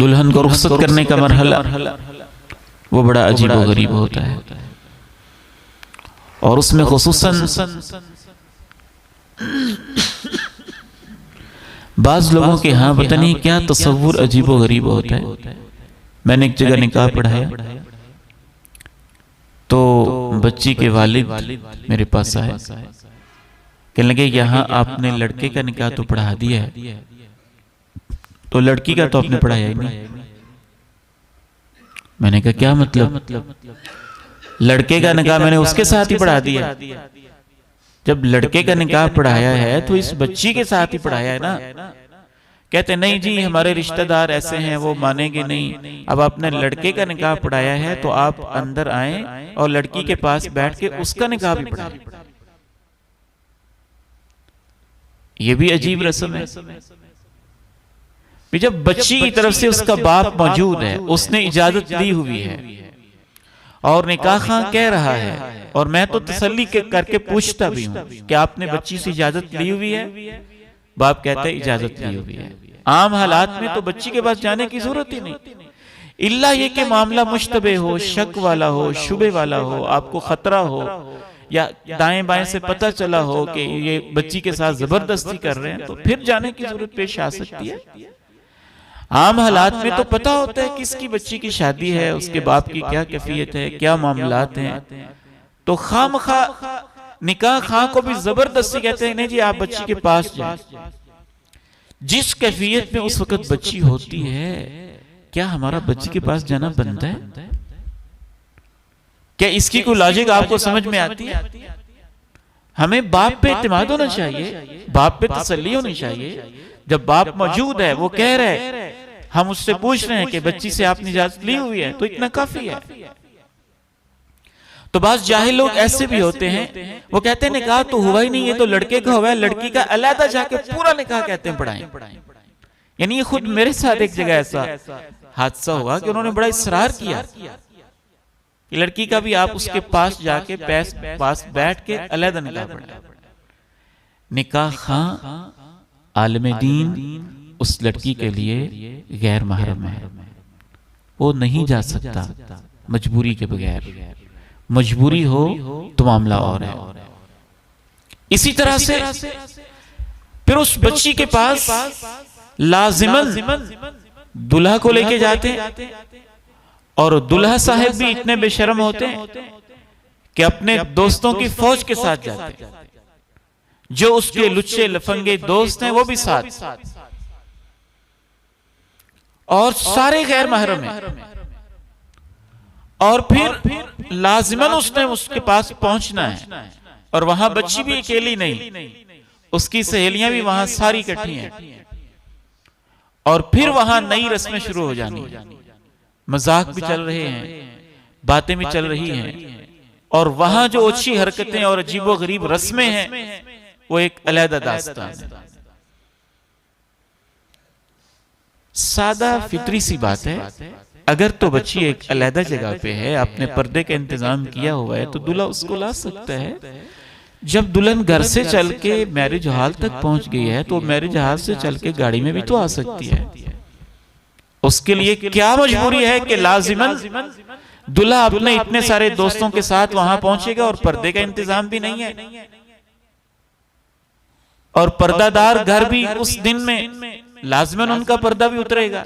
दुल्हन को रुखसत करने का मरहला वो बड़ा अजीब व गरीब होता है। और उसमें खुसूसन बाज लोगों के यहाँ पता नहीं क्या तसव्वुर अजीब व गरीब होता है। मैंने एक जगह निकाह पढ़ाया तो बच्ची के वालिद मेरे पास आए, कहने लगे यहाँ आपने लड़के का निकाह तो पढ़ा दिया है, तो लड़की का तो आपने पढ़ाया ही नहीं। मैंने कहा क्या मतलब? लड़के का निकाह मैंने उसके साथ ही पढ़ा दिया। जब लड़के का निकाह पढ़ाया है तो इस बच्ची के साथ ही पढ़ाया है ना। कहते नहीं जी हमारे रिश्तेदार ऐसे हैं वो मानेंगे नहीं। अब आपने लड़के का निकाह पढ़ाया है तो आप अंदर आए और लड़की के पास बैठ के उसका निकाह भी पढ़ाएं। ये भी अजीब रस्म है। जब बच्ची की तरफ से उसका बाप मौजूद है, उसने इजाजत ली हुई है और निकाह खां कह रहा है, और मैं तो तसल्ली करके पूछता भी हूं कि आपने बच्ची से इजाजत ली हुई है? बाप कहते हैं इजाजत ली हुई है। आम हालात में तो बच्ची के पास जाने की जरूरत ही नहीं, इल्ला ये कि मामला मुश्तबे हो, शक वाला हो, शुबे वाला हो, आपको खतरा हो या दाएं बाएं से पता चला हो कि ये बच्ची के साथ जबरदस्ती कर रहे हैं, तो फिर जाने की जरूरत पेश आ सकती है। आम हालात में तो पता होता है किसकी बच्ची की शादी है, उसके बाप की क्या कैफियत है, क्या मामलात हैं। तो खामखा निकाह खां को भी जबरदस्ती कहते हैं नहीं जी आप बच्ची के पास जाएं। जिस कैफियत में उस वक्त बच्ची होती है, क्या हमारा बच्ची के पास जाना बनता है? क्या इसकी कोई लॉजिक आपको समझ में आती है? हमें बाप पे इत्मीनान होना चाहिए, बाप पे तसल्ली होनी चाहिए। जब बाप मौजूद है, वो कह रहे, हम उससे पूछ रहे हैं कि बच्ची से आपने इजाजत ली हुई है, तो इतना काफी है। तो बास जाहिल लोग ऐसे भी होते हैं, वो कहते हैं निकाह तो हुआ ही नहीं, ये तो लड़के का हुआ है, लड़की का अलहदा जाके पूरा निकाह कहते हैं पढ़ाएं। यानी ये खुद मेरे साथ एक जगह ऐसा हादसा हुआ कि उन्होंने बड़ा इसरार किया कि लड़की का भी आप उसके पास जाके पास बैठ के अलहदा निकाह पढ़ाएं। निकाह खां आलिम दीन उस लड़की के लिए गैर महरम है, वो नहीं जा सकता मजबूरी के बगैर। मजबूरी हो तो मामला और है। इसी तरह से फिर उस बच्ची के पास लाजिमन दुल्हा को लेके जाते हैं, और दुल्हा साहब भी इतने बेशर्म होते हैं कि अपने दोस्तों की फौज के साथ जाते हैं। जो उसके लुच्चे लफंगे दोस्त हैं वो भी साथ, और सारे गैर महरम हैं। और फिर लाजिमन उसने उसके पास पहुंचना है, और वहां बच्ची भी अकेली नहीं, उसकी सहेलियां भी वहां सारी इकट्ठी हैं। और फिर वहां नई रस्में शुरू हो जानी, मजाक भी चल रहे हैं, बातें भी चल रही हैं, और वहां जो अच्छी हरकतें और अजीबो गरीब रस्में हैं वो एक अलहदा दास्तान है। सादा फितरी सी बात है, अगर तो बच्ची एक अलहदा जगह पे है, आपने पर्दे का इंतजाम किया हुआ है, तो दूल्हा उसको ला सकता है। जब दुल्हन घर से चल के मैरिज हॉल तक पहुंच गई है, तो मैरिज हॉल से चल के गाड़ी में भी तो आ सकती है। उसके लिए क्या मजबूरी है कि लाजिमन दूल्हा अपने इतने सारे दोस्तों के साथ वहां पहुंचेगा और पर्दे का इंतजाम भी नहीं है, और पर्दादार घर भी उस दिन में लाजिमन उनका पर्दा भी उतरेगा।